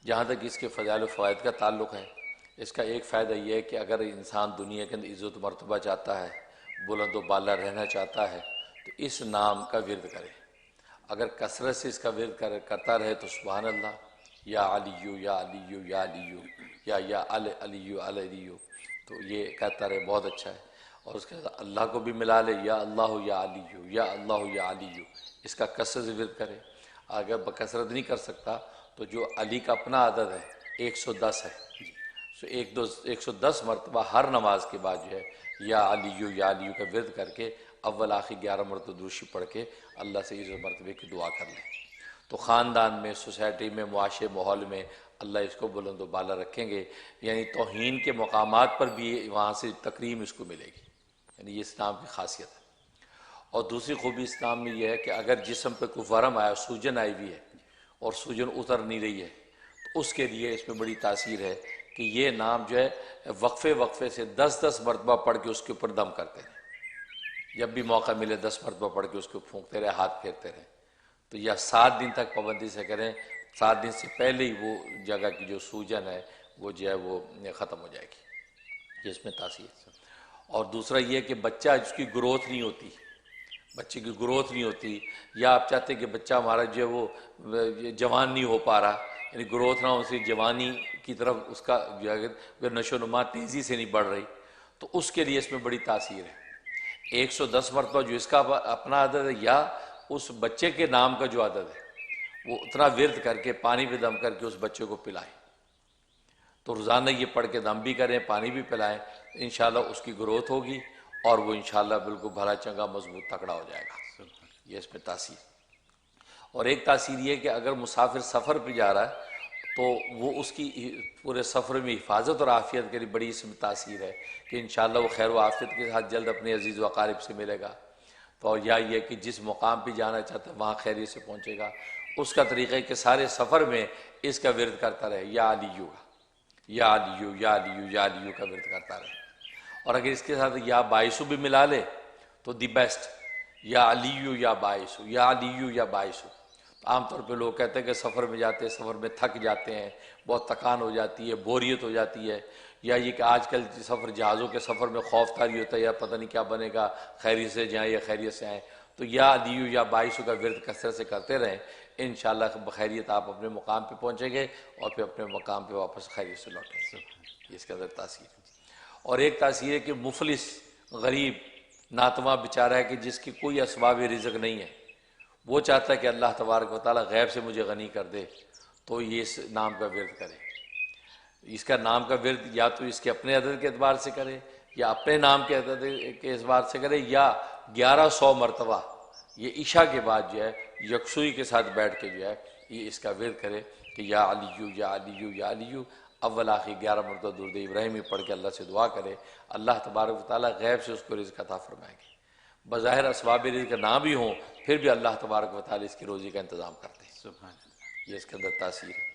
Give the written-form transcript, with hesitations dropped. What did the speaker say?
جہاں تک اس کے فضائل و فوائد کا تعلق ہے، اس کا ایک فائدہ یہ ہے کہ اگر انسان دنیا کے اندر عزت و مرتبہ چاہتا ہے، بلند و بالا رہنا چاہتا ہے، تو اس نام کا ورد کرے۔ اگر کثرت سے اس کا ورد کرتا رہے تو سبحان اللہ، یا علیو یا علیو یا علیو، یا علیو علیو، تو یہ کہتا رہے بہت اچھا ہے۔ اور اس کے ساتھ اللہ کو بھی ملا لے، یا اللہ یا علیو یا اللہ یا علیو، اس کا کثرت سے ورد کرے۔ اگر بکثرت نہیں کر سکتا تو جو علی کا اپنا عدد ہے 110 ہے، سو 110 مرتبہ ہر نماز کے بعد جو ہے یا علیو یا علیو کا ورد کر کے اول آخر 11 مرتبہ درود پڑھ کے اللہ سے عزت مرتبے کی دعا کر لیں، تو خاندان میں، سوسائٹی میں، معاشرے ماحول میں اللہ اس کو بلند و بالا رکھیں گے۔ یعنی توہین کے مقامات پر بھی وہاں سے تکریم اس کو ملے گی، یعنی یہ اسلام کی خاصیت ہے۔ اور دوسری خوبی اسلام میں یہ ہے کہ اگر جسم پہ کوئی ورم آیا، سوجن آئی ہوئی ہے اور سوجن اتر نہیں رہی ہے، تو اس کے لیے اس میں بڑی تاثیر ہے کہ یہ نام جو ہے وقفے سے 10 مرتبہ پڑھ کے اس کے اوپر دم کرتے ہیں۔ جب بھی موقع ملے 10 مرتبہ پڑھ کے اس کو پھونکتے رہے، ہاتھ پھیرتے رہے، تو یا 7 دن تک پابندی سے کریں، 7 دن سے پہلے ہی وہ جگہ کی جو سوجن ہے وہ جو ہے وہ ختم ہو جائے گی، یہ اس میں تاثیر۔ اور دوسرا یہ کہ بچہ جس کی گروتھ نہیں ہوتی، بچے کی گروتھ نہیں ہوتی، یا آپ چاہتے ہیں کہ بچہ ہمارا جو ہے وہ جوان نہیں ہو پا رہا، یعنی گروتھ نہ ہو، اسی جوانی کی طرف اس کا جو ہے نشو و نما تیزی سے نہیں بڑھ رہی، تو اس کے لیے اس میں بڑی تاثیر ہے۔ 110 مرتبہ جو اس کا اپنا عدد ہے، یا اس بچے کے نام کا جو عدد ہے، وہ اتنا ورد کر کے پانی پہ دم کر کے اس بچے کو پلائیں، تو روزانہ یہ پڑھ کے دم بھی کریں، پانی بھی پلائیں، انشاءاللہ اس کی گروتھ ہوگی اور وہ انشاءاللہ بالکل بھلا چنگا مضبوط تکڑا ہو جائے گا، یہ اس میں تاثیر۔ اور ایک تاثیر یہ کہ اگر مسافر سفر پہ جا رہا ہے تو وہ اس کی پورے سفر میں حفاظت اور عافیت کے لیے بڑی اس میں تاثیر ہے کہ انشاءاللہ وہ خیر و عافیت کے ساتھ جلد اپنے عزیز و اقارب سے ملے گا، تو یا یہ کہ جس مقام پہ جانا چاہتا ہے وہاں خیریت سے پہنچے گا۔ اس کا طریقہ ہے کہ سارے سفر میں اس کا ورد کرتا رہے، یا علیو یا علیو یا علیو یا علیو کا ورد کرتا رہے۔ اور اگر اس کے ساتھ یا باعثو بھی ملا لے تو دی بیسٹ، یا علیو یا باعثو، یا علیو یا باعثو۔ عام طور پہ لوگ کہتے ہیں کہ سفر میں جاتے ہیں، سفر میں تھک جاتے ہیں، بہت تکان ہو جاتی ہے، بوریت ہو جاتی ہے، یا یہ کہ آج کل سفر جہازوں کے سفر میں خوف طاری ہوتا ہے، یا پتہ نہیں کیا بنے گا، خیریت سے جائیں یا خیریت سے آئیں، تو یا علیو یا باعثو کا ورد کثرت سے کرتے رہیں، انشاءاللہ بخیریت آپ اپنے مقام پہ پہنچیں گے اور پھر اپنے مقام پہ واپس خیریت سے لوٹیں گے، یہ اس کے اندر تاثیر ہے۔ اور ایک تاثیر ہے کہ مفلس، غریب، ناتواں بیچارہ ہے کہ جس کی کوئی اسباب رزق نہیں ہے، وہ چاہتا ہے کہ اللہ تبارک و تعالیٰ غیب سے مجھے غنی کر دے، تو یہ اس نام کا ورد کرے۔ اس کا نام کا ورد یا تو اس کے اپنے عدد کے اعتبار سے کرے، یا اپنے نام کے عدد کے اعتبار سے کرے، یا 1100 مرتبہ یہ عشاء کے بعد جو ہے یکسوئی کے ساتھ بیٹھ کے جو ہے یہ اس کا ورد کرے کہ یا علیو یا علیو یا علیو، اول آخر 11 مرتبہ درود ابراہیمی پڑھ کے اللہ سے دعا کرے، اللہ تبارک و تعالیٰ غیب سے اس کو رزق عطا فرمائیں گے۔ بظاہر اسباب رزق نہ بھی ہوں پھر بھی اللہ تبارک و تعالیٰ اس کی روزی کا انتظام کرتے ہیں، سبحان اللہ۔ یہ اس کے اندر تاثیر ہے۔